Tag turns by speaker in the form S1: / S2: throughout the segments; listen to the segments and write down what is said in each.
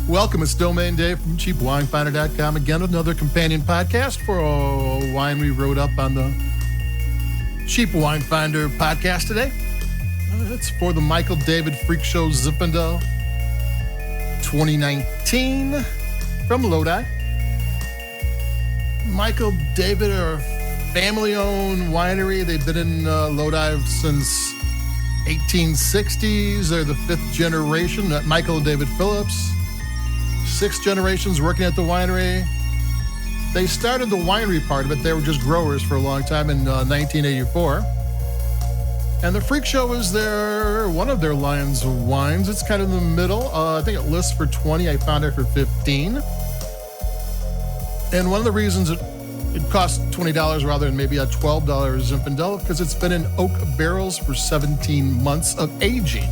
S1: Welcome, it's Domain Dave from CheapWineFinder.com again with another companion podcast for a wine we wrote up on the Cheap Wine Finder podcast today. It's for the Michael David Freakshow Zinfandel 2019 from Lodi. Michael David are a family-owned winery. They've been in Lodi since 1860s. They're the fifth generation. Michael and David Phillips. 6 generations working at the winery. They started the winery part of it. They were just growers for a long time in 1984. And the Freak Show is one of their lines of wines. It's kind of in the middle. I think it lists for 20. I found it for 15. And one of the reasons it costs $20 rather than maybe a $12 Zinfandel because it's been in oak barrels for 17 months of aging.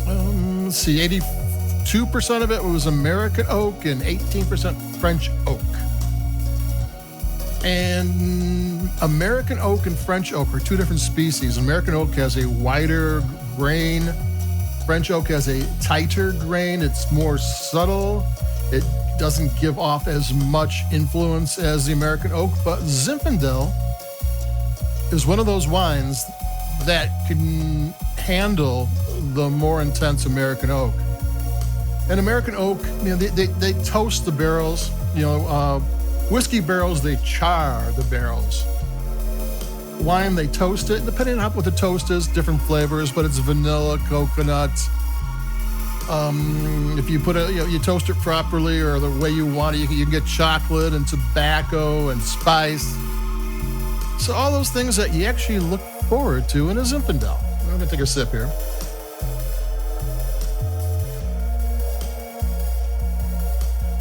S1: Let's see, 82% of it was American oak and 18% French oak. And American oak and French oak are two different species. American oak has a wider grain. French oak has a tighter grain. It's more subtle. It doesn't give off as much influence as the American oak. But Zinfandel is one of those wines that can handle the more intense American oak. And American oak, they toast the barrels. Whiskey barrels, they char the barrels. Wine, they toast it. Depending on what the toast is, different flavors, but it's vanilla, coconut. If you put you toast it properly or the way you want it, you can get chocolate and tobacco and spice. So all those things that you actually look forward to in a Zinfandel. I'm going to take a sip here.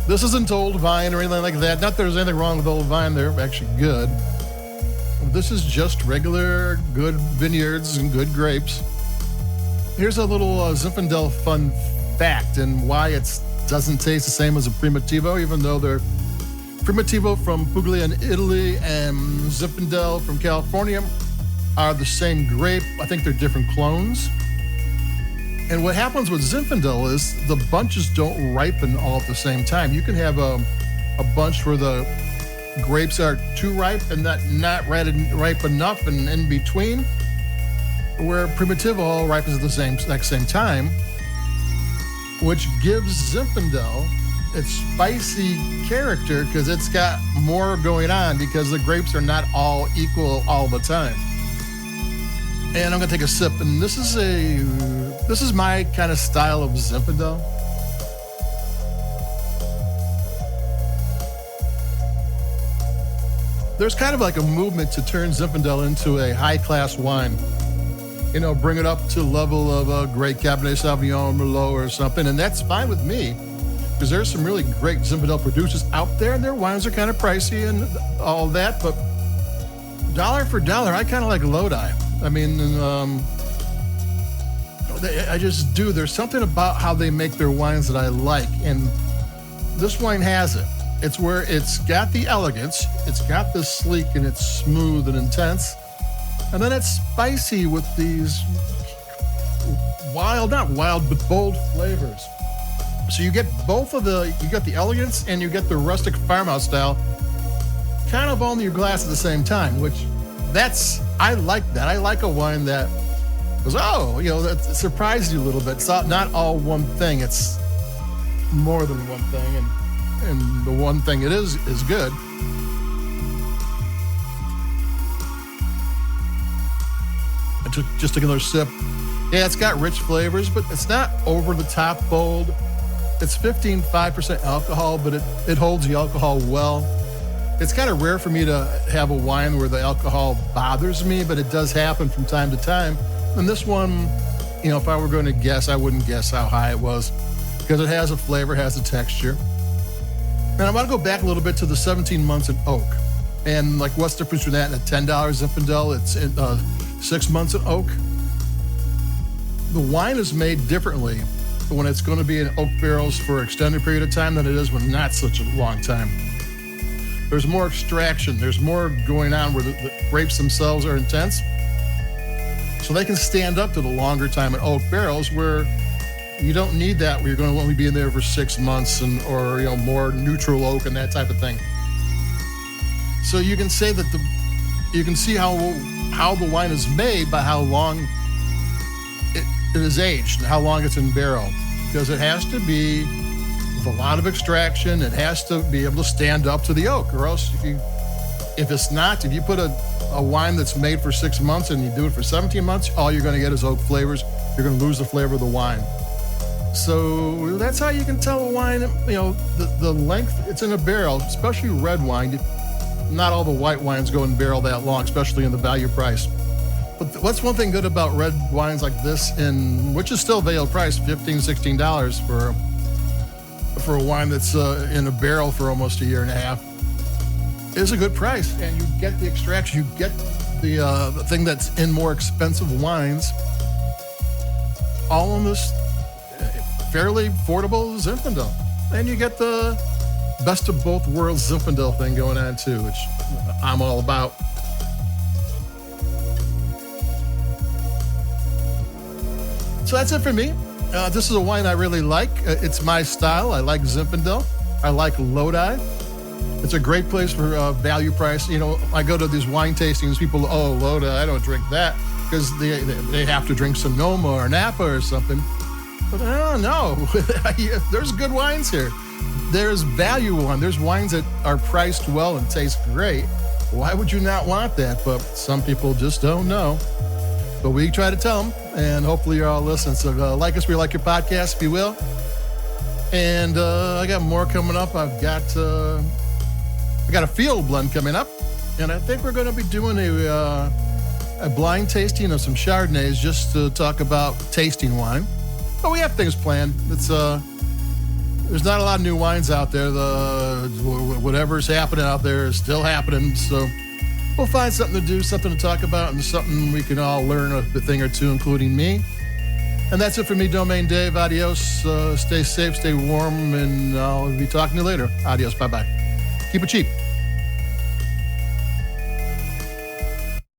S1: This isn't old vine or anything like that. Not that there's anything wrong with old vine. They're actually good. This is just regular good vineyards and good grapes. Here's a little Zinfandel fun fact and why it doesn't taste the same as a Primitivo, even though they're Primitivo from Puglia in Italy and Zinfandel from California are the same grape. I think they're different clones. And what happens with Zinfandel is the bunches don't ripen all at the same time. You can have a bunch where the grapes are too ripe and not ripe enough and in between, where Primitivo all ripens at the exact same time, which gives Zinfandel its spicy character because it's got more going on because the grapes are not all equal all the time. And I'm going to take a sip, and this is my kind of style of Zinfandel. There's kind of like a movement to turn Zinfandel into a high-class wine. Bring it up to the level of a great Cabernet Sauvignon, Merlot or something, and that's fine with me because there's some really great Zinfandel producers out there, and their wines are kind of pricey and all that, but dollar for dollar, I kind of like Lodi. I mean, I just do. There's something about how they make their wines that I like, and this wine has it. It's where it's got the elegance, it's got the sleek, and it's smooth and intense, and then it's spicy with these not wild, but bold flavors. So you get you got the elegance and you get the rustic farmhouse style kind of on your glass at the same time, which I like that. I like a wine that goes, that surprises you a little bit. It's not all one thing. It's more than one thing, and the one thing it is good. I took another sip. Yeah, it's got rich flavors, but it's not over the top bold. It's 5% alcohol, but it holds the alcohol well. It's kind of rare for me to have a wine where the alcohol bothers me, but it does happen from time to time. And this one, if I were going to guess, I wouldn't guess how high it was because it has a flavor, has a texture. And I want to go back a little bit to the 17 months in oak. And what's the difference between that and a $10 Zinfandel? It's 6 months in oak. The wine is made differently when it's going to be in oak barrels for an extended period of time than it is when not such a long time. There's more extraction. There's more going on where the grapes themselves are intense. So they can stand up to the longer time in oak barrels where You don't need that where you're going to only be in there for 6 months or more neutral oak and that type of thing. So you can say that you can see how the wine is made by how long it is aged and how long it's in barrel, because it has to be with a lot of extraction. It has to be able to stand up to the oak, or else if you put a wine that's made for 6 months and you do it for 17 months, all you're going to get is oak flavors. You're going to lose the flavor of the wine. So that's how you can tell a wine, the length it's in a barrel, especially red wine. Not all the white wines go in barrel that long, especially in the value price. But what's one thing good about red wines like this, which is still value price, $15, $16 for a wine that's in a barrel for almost a year and a half, is a good price. And you get the extraction, you get the thing that's in more expensive wines, all in this fairly affordable Zinfandel. And you get the best of both worlds Zinfandel thing going on too, which I'm all about. So that's it for me. This is a wine I really like. It's my style. I like Zinfandel. I like Lodi. It's a great place for value price. I go to these wine tastings, people, Lodi, I don't drink that, because they have to drink Sonoma or Napa or something. But I don't know. There's good wines here. There's value wine. There's wines that are priced well and taste great. Why would you not want that? But some people just don't know. But we try to tell them, and hopefully you're all listening. So like us, we like your podcast, if you will. And I got more coming up. I got a field blend coming up, and I think we're going to be doing a blind tasting of some Chardonnays just to talk about tasting wine. But we have things planned. There's not a lot of new wines out there. Whatever's happening out there is still happening. So we'll find something to do, something to talk about, and something we can all learn a thing or two, including me. And that's it for me, Domain Dave. Adios. Stay safe, stay warm, and I'll be talking to you later. Adios. Bye-bye. Keep it cheap.